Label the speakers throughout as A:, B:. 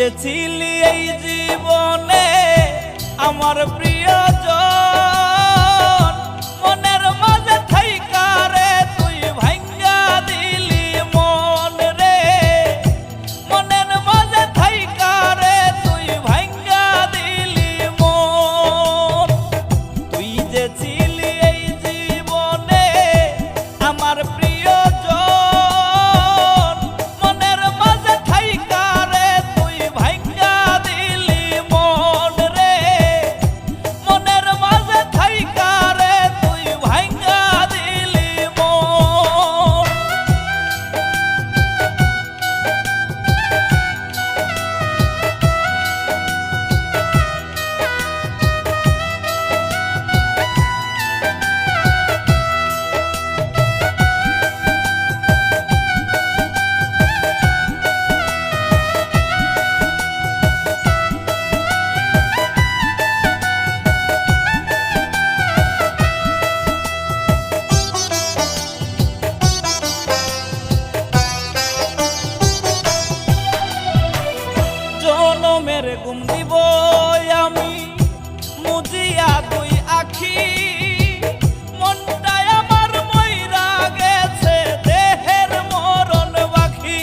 A: যে ছিলি এই জীবনে আমার প্রিয়জন, মনের মাঝে থাইকা রে তুই ভাঙ্গা দিলি মন রে, মনের মাঝে থাইকা রে তুই ভাঙ্গা দিলি মন। তুই যে ছিলি এই জীবনে আমার প্রিয়জন, মনের মাঝে থাইকা রে তুই ভাঙ্গা দিলি মন রে, মনের মাঝে থাইকা রে তুই ভাঙ্গা দিলি মন। জনমের ঘুম দিব আমি মুজিয়া দুই আখি, মনটাই আমার মইরা গেছে দেহের মরণ বাকি।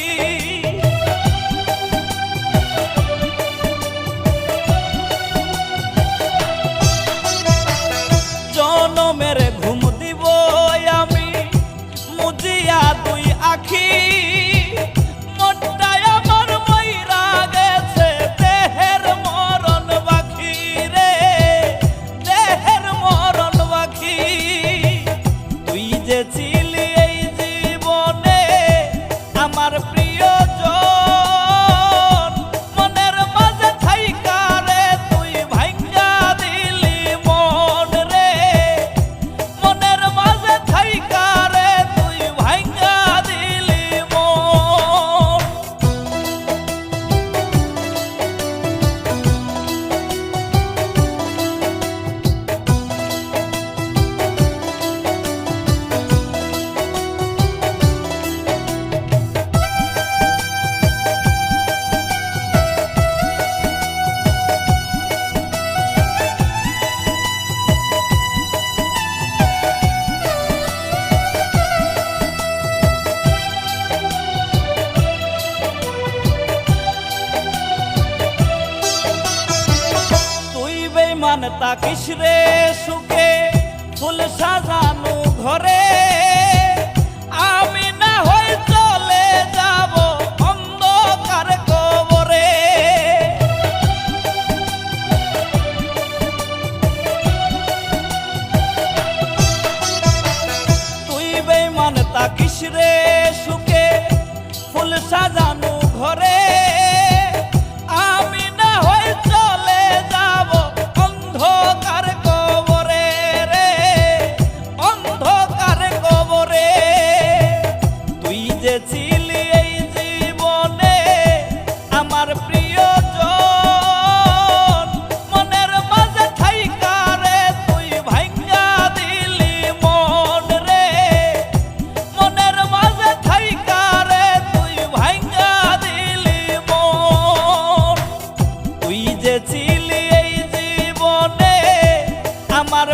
A: জনমের ঘুম দিব আমি মুজিয়া দুই আখি, মনটাই আমার মইরা গেছে দেহের মরণ বাকি রে, দেহের মরণ বাকি। তুই যে ছিলি এই জীবনে আমার প্রিয়জন, মনের মাঝে থাইকা রে তুই ভাঙ্গা দিলি মন রে, মনের মাঝে থাইকা রে তুই ভাঙ্গা দিলি মন। তুই বেঈমান তাকিস রে সুখে ফুল সাজানো ঘরে, আমি না হয় চলে যাব অন্ধকার কবরে। তুই বেঈমান তাকিস রে সুখে ফুল সাজানো ঘরে, আমি না হয় চলে যাব অন্ধকার কবরে রে, অন্ধকার কবরে। তুই যে ছিলি এই জীবনে আমার প্রিয়জন, মনের মাঝে থাইকা রে তুই ভাঙ্গা দিলি মন রে, মনের মাঝে থাইকা রে তুই ভাঙ্গা দিলি মন। তুই যে ছিলি এই জীবনে আমার